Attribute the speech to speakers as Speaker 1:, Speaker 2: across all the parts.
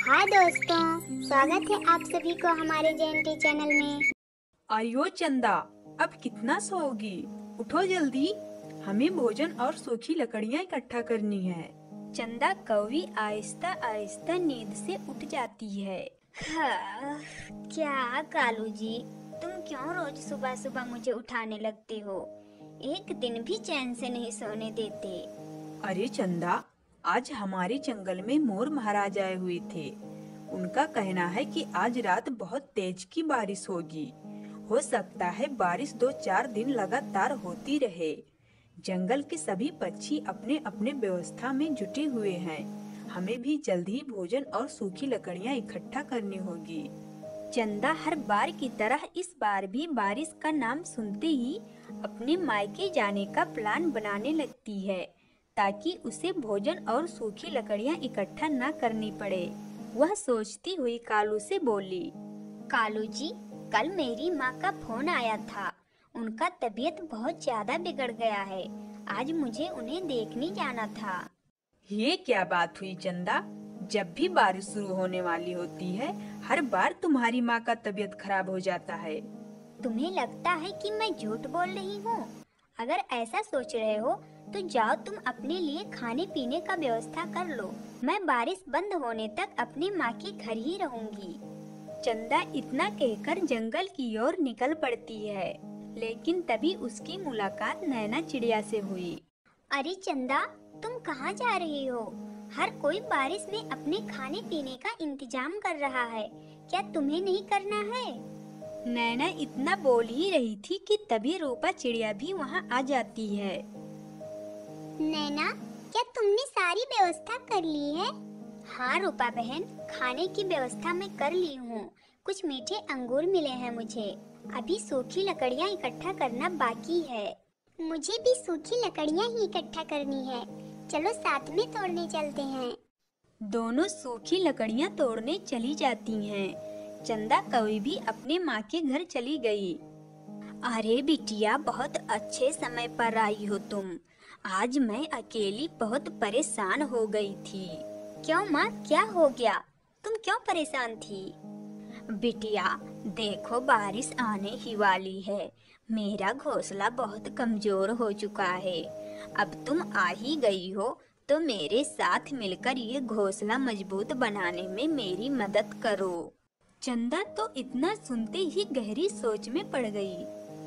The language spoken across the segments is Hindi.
Speaker 1: हाय दोस्तों, स्वागत है आप सभी को हमारे जेएनटी चैनल में।
Speaker 2: आयो चंदा, अब कितना सोओगी? उठो जल्दी, हमें भोजन और सूखी लकड़ियाँ इकट्ठा करनी है।
Speaker 3: चंदा कौवी आहिस्ता आहिस्ता नींद से उठ जाती है।
Speaker 1: हाँ, क्या कालू जी, तुम क्यों रोज सुबह सुबह मुझे उठाने लगते हो? एक दिन भी चैन से नहीं सोने देते।
Speaker 2: अरे चंदा, आज हमारे जंगल में मोर महाराज आए हुए थे। उनका कहना है कि आज रात बहुत तेज की बारिश होगी। हो सकता है बारिश 2-4 दिन लगातार होती रहे। जंगल के सभी पक्षी अपने अपने व्यवस्था में जुटे हुए हैं। हमें भी जल्द ही भोजन और सूखी लकड़ियाँ इकट्ठा करनी होगी।
Speaker 3: चंदा हर बार की तरह इस बार भी बारिश का नाम सुनते ही अपने मायके जाने का प्लान बनाने लगती है, ताकि उसे भोजन और सूखी लकड़ियाँ इकट्ठा न करनी पड़े। वह सोचती हुई कालू से बोली,
Speaker 1: कालू जी, कल मेरी माँ का फोन आया था। उनका तबीयत बहुत ज्यादा बिगड़ गया है। आज मुझे उन्हें देखने जाना था।
Speaker 2: ये क्या बात हुई चंदा? जब भी बारिश शुरू होने वाली होती है, हर बार तुम्हारी माँ का तबीयत खराब हो जाता है।
Speaker 1: तुम्हें लगता है कि मैं झूठ बोल रही हूँ? अगर ऐसा सोच रहे हो तो जाओ, तुम अपने लिए खाने पीने का व्यवस्था कर लो। मैं बारिश बंद होने तक अपनी माँ के घर ही रहूंगी।
Speaker 3: चंदा इतना कहकर जंगल की ओर निकल पड़ती है, लेकिन तभी उसकी मुलाकात नैना चिड़िया से हुई।
Speaker 1: अरे चंदा, तुम कहाँ जा रही हो? हर कोई बारिश में अपने खाने पीने का इंतजाम कर रहा है, क्या तुम्हें नहीं करना है?
Speaker 3: नैना इतना बोल ही रही थी कि तभी रूपा चिड़िया भी वहाँ आ जाती है।
Speaker 1: नैना, क्या तुमने सारी व्यवस्था कर ली है? हाँ रूपा बहन, खाने की व्यवस्था मैं कर ली हूँ। कुछ मीठे अंगूर मिले हैं मुझे। अभी सूखी लकड़ियाँ इकट्ठा करना बाकी है। मुझे भी सूखी लकड़ियाँ ही इकट्ठा करनी है। चलो साथ में तोड़ने चलते हैं।
Speaker 3: दोनों सूखी लकड़ियाँ तोड़ने चली जाती हैं। चंदा कौवी भी अपने माँ के घर चली गई।
Speaker 1: अरे बिटिया, बहुत अच्छे समय पर आई हो तुम। आज मैं अकेली बहुत परेशान हो गई थी। क्यों माँ, क्या हो गया? तुम क्यों परेशान थी? बिटिया देखो, बारिश आने ही वाली है। मेरा घोंसला बहुत कमजोर हो चुका है। अब तुम आ ही गई हो तो मेरे साथ मिलकर ये घोंसला मजबूत बनाने में मेरी मदद करो।
Speaker 3: चंदा तो इतना सुनते ही गहरी सोच में पड़ गई।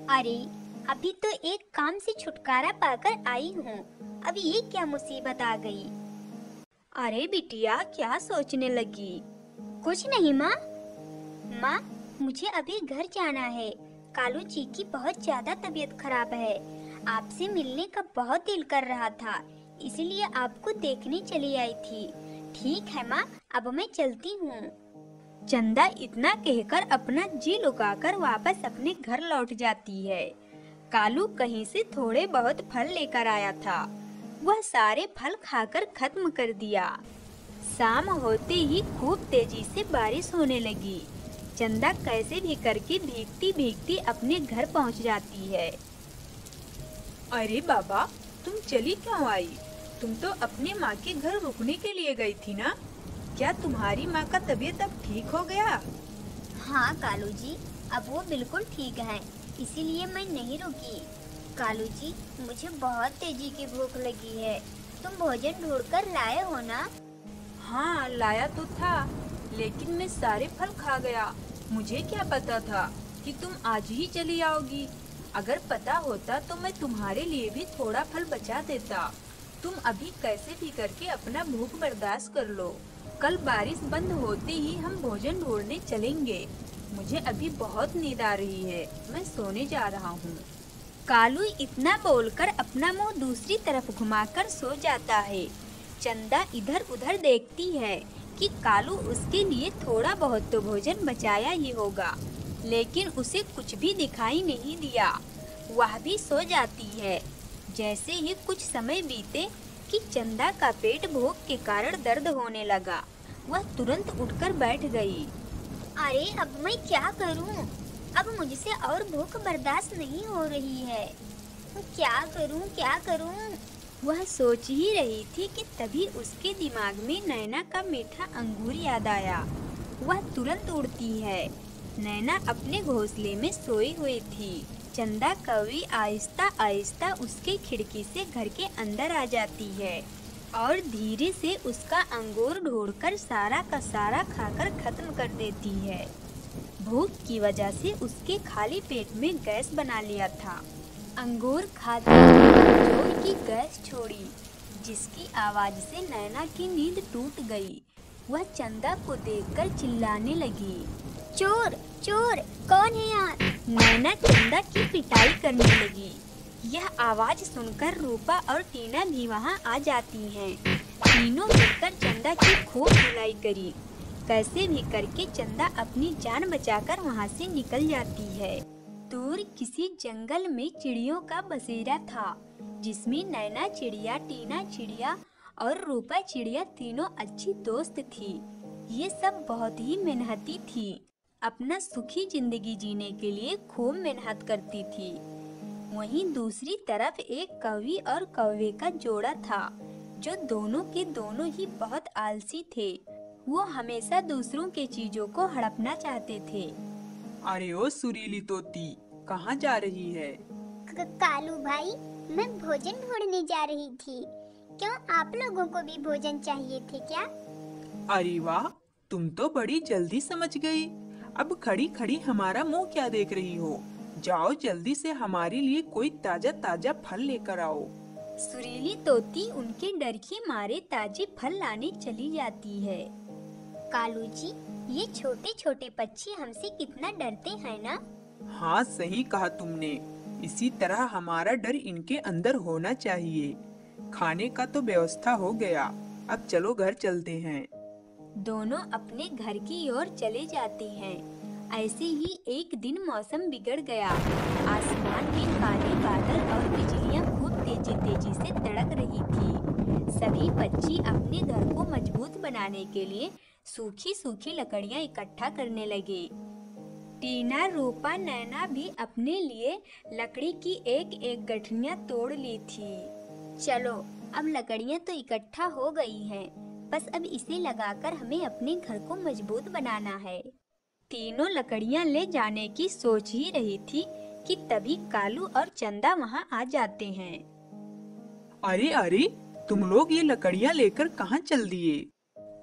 Speaker 1: अरे अभी तो एक काम से छुटकारा पाकर आई हूँ, अब ये क्या मुसीबत आ गई?
Speaker 3: अरे बिटिया, क्या सोचने लगी?
Speaker 1: कुछ नहीं माँ। माँ, मुझे अभी घर जाना है। कालू जी की बहुत ज्यादा तबीयत खराब है। आपसे मिलने का बहुत दिल कर रहा था, इसलिए आपको देखने चली आई थी। ठीक है माँ, अब मैं चलती हूँ।
Speaker 3: चंदा इतना कहकर अपना जी लुकाकर वापस अपने घर लौट जाती है। कालू कहीं से थोड़े बहुत फल लेकर आया था। वह सारे फल खाकर खत्म कर दिया। शाम होते ही खूब तेजी से बारिश होने लगी। चंदा कैसे भी करके भीगती भीगती अपने घर पहुंच जाती है।
Speaker 2: अरे बाबा, तुम चली क्यों आई? तुम तो अपने माँ के घर रुकने के लिए गई थी ना? क्या तुम्हारी माँ का तबीयत अब ठीक हो गया?
Speaker 1: हाँ कालू जी, अब वो बिल्कुल ठीक है, इसीलिए मैं नहीं रुकी। कालू जी, मुझे बहुत तेजी की भूख लगी है। तुम भोजन ढूंढकर लाए हो ना?
Speaker 2: हाँ, लाया तो था, लेकिन मैं सारे फल खा गया। मुझे क्या पता था कि तुम आज ही चली आओगी। अगर पता होता तो मैं तुम्हारे लिए भी थोड़ा फल बचा देता। तुम अभी कैसे भी करके अपना भूख बर्दाश्त कर लो। कल बारिश बंद होते ही हम भोजन ढूंढने चलेंगे। मुझे अभी बहुत नींद आ रही है, मैं सोने जा रहा हूँ।
Speaker 3: कालू इतना बोलकर अपना मुंह दूसरी तरफ घुमाकर सो जाता है। चंदा इधर उधर देखती है कि कालू उसके लिए थोड़ा बहुत तो भोजन बचाया ही होगा, लेकिन उसे कुछ भी दिखाई नहीं दिया। वह भी सो जाती है। जैसे ही कुछ समय बीते कि चंदा का पेट भूख के कारण दर्द होने लगा, वह तुरंत उठकर बैठ गई।
Speaker 1: अरे अब मैं क्या करूं? अब मुझसे और भूख बर्दाश्त नहीं हो रही है। क्या करूं, क्या करूं?
Speaker 3: वह सोच ही रही थी कि तभी उसके दिमाग में नैना का मीठा अंगूर याद आया। वह तुरंत उड़ती है। नैना अपने घोंसले में सोई हुई थी। चंदा कौवी आहिस्ता आहिस्ता उसके खिड़की से घर के अंदर आ जाती है और धीरे से उसका अंगूर ढूंढकर सारा का सारा खाकर खत्म कर देती है। भूख की वजह से उसके खाली पेट में गैस बना लिया था। अंगूर खाते ही जोर की गैस छोड़ी, जिसकी आवाज से नैना की नींद टूट गई। वह चंदा को देखकर चिल्लाने लगी,
Speaker 1: चोर चोर, कौन है यहाँ?
Speaker 3: नैना चंदा की पिटाई करने लगी। यह आवाज सुनकर रूपा और टीना भी वहाँ आ जाती हैं। तीनों मिलकर चंदा की खूब धुलाई करी। कैसे भी करके चंदा अपनी जान बचाकर वहाँ से निकल जाती है। दूर किसी जंगल में चिड़ियों का बसेरा था, जिसमें नैना चिड़िया, टीना चिड़िया और रूपा चिड़िया तीनों अच्छी दोस्त थी। ये सब बहुत ही मेहनती थी। अपना सुखी जिंदगी जीने के लिए खूब मेहनत करती थी। वहीं दूसरी तरफ एक कौवी और कौवे का जोड़ा था, जो दोनों के दोनों ही बहुत आलसी थे। वो हमेशा दूसरों के चीजों को हड़पना चाहते थे।
Speaker 4: अरे ओ सुरीली तोती, कहाँ जा रही है?
Speaker 1: कालू भाई, मैं भोजन ढूंढने जा रही थी। क्यों, आप लोगों को भी भोजन चाहिए थे क्या?
Speaker 4: अरे वाह, तुम तो बड़ी जल्दी समझ गई। अब खड़ी खड़ी हमारा मुंह क्या देख रही हो? जाओ जल्दी से हमारे लिए कोई ताजा ताजा फल लेकर आओ।
Speaker 3: सुरीली तोती उनके डर के मारे ताजे फल लाने चली जाती है।
Speaker 1: कालू जी, ये छोटे छोटे पक्षी हमसे कितना डरते हैं ना?
Speaker 4: हाँ, सही कहा तुमने। इसी तरह हमारा डर इनके अंदर होना चाहिए। खाने का तो व्यवस्था हो गया, अब चलो घर चलते हैं।
Speaker 3: दोनों अपने घर की ओर चले जाते हैं। ऐसे ही एक दिन मौसम बिगड़ गया। आसमान में काले बादल और बिजलियां खूब तेजी तेजी से तड़क रही थी। सभी पक्षी अपने घर को मजबूत बनाने के लिए सूखी सूखी लकड़ियां इकट्ठा करने लगे। टीना, रूपा, नैना भी अपने लिए लकड़ी की एक एक गठनियां तोड़ ली थी।
Speaker 1: चलो, अब लकड़ियां तो इकट्ठा हो गई हैं, बस अब इसे लगाकर हमें अपने घर को मजबूत बनाना है।
Speaker 3: तीनों लकड़ियां ले जाने की सोच ही रही थी कि तभी कालू और चंदा वहां आ जाते हैं।
Speaker 4: अरे अरे, तुम लोग ये लकड़ियाँ लेकर कहाँ चल दिए?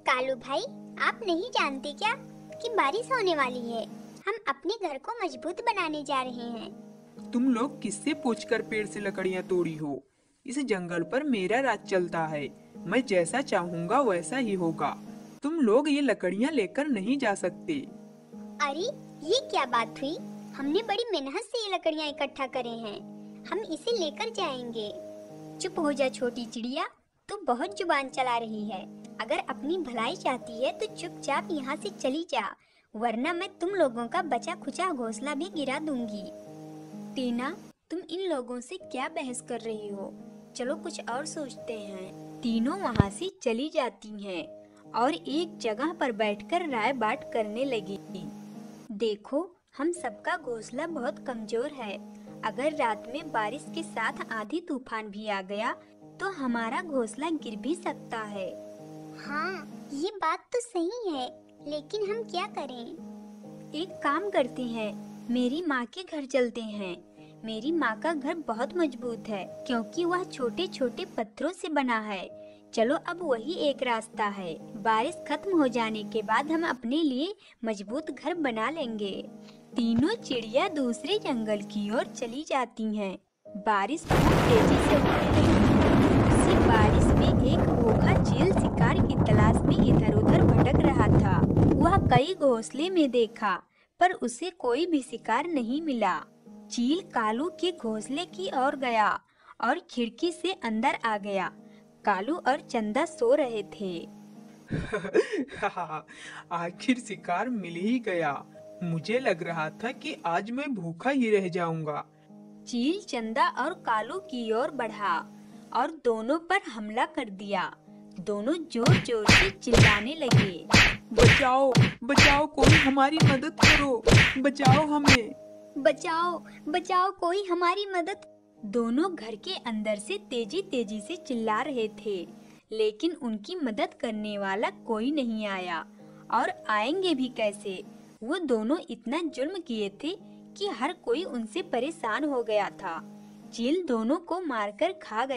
Speaker 1: कालू भाई, आप नहीं जानते क्या कि बारिश होने वाली है? हम अपने घर को मजबूत बनाने जा रहे हैं।
Speaker 4: तुम लोग किससे पूछकर पेड़ से लकड़ियाँ तोड़ी हो? इस जंगल पर मेरा राज चलता है। मैं जैसा चाहूँगा वैसा ही होगा। तुम लोग ये लकड़ियाँ लेकर नहीं जा सकते।
Speaker 1: अरे, ये क्या बात हुई? हमने बड़ी मेहनत से ये लकड़ियाँ इकट्ठा करे हैं। हम इसे लेकर जाएंगे। चुप हो जा छोटी चिड़िया, तू बहुत जुबान चला रही है। अगर अपनी भलाई चाहती है तो चुपचाप यहाँ से चली जा, वरना मैं तुम लोगों का बचा खुचा घोंसला भी गिरा दूंगी।
Speaker 3: टीना, तुम इन लोगों से क्या बहस कर रही हो? चलो कुछ और सोचते हैं। तीनों वहाँ से चली जाती हैं और एक जगह पर बैठकर राय बात करने लगी। देखो, हम सबका घोंसला बहुत कमजोर है। अगर रात में बारिश के साथ आंधी तूफान भी आ गया तो हमारा घोंसला गिर भी सकता है।
Speaker 1: हाँ, ये बात तो सही है, लेकिन हम क्या करें?
Speaker 3: एक काम करते हैं, मेरी माँ के घर चलते हैं। मेरी माँ का घर बहुत मजबूत है, क्योंकि वह छोटे छोटे पत्थरों से बना है। चलो, अब वही एक रास्ता है। बारिश खत्म हो जाने के बाद हम अपने लिए मजबूत घर बना लेंगे। तीनों चिड़िया दूसरे जंगल की ओर चली जाती हैं। बारिश खूब तेजी से होने लगी। उसी बारिश में एक भूखा चील शिकार की तलाश में इधर उधर भटक रहा था। वह कई घोंसले में देखा, पर उसे कोई भी शिकार नहीं मिला। चील कालू के घोंसले की ओर गया और खिड़की से अंदर आ गया। कालू और चंदा सो रहे थे।
Speaker 4: आखिर शिकार मिल ही गया। मुझे लग रहा था कि आज मैं भूखा ही रह जाऊंगा।
Speaker 3: चील चंदा और कालू की ओर बढ़ा और दोनों पर हमला कर दिया। दोनों जोर जोर से चिल्लाने लगे,
Speaker 4: बचाओ बचाओ, कोई हमारी मदद करो, बचाओ हमें।
Speaker 1: बचाओ बचाओ, कोई हमारी मदद।
Speaker 3: दोनों घर के अंदर से तेजी तेजी से चिल्ला रहे थे, लेकिन उनकी मदद करने वाला कोई नहीं आया, और आएंगे भी कैसे। वो दोनों इतना जुल्म किए थे कि हर कोई उनसे परेशान हो गया था। चील दोनों को मारकर खा गया।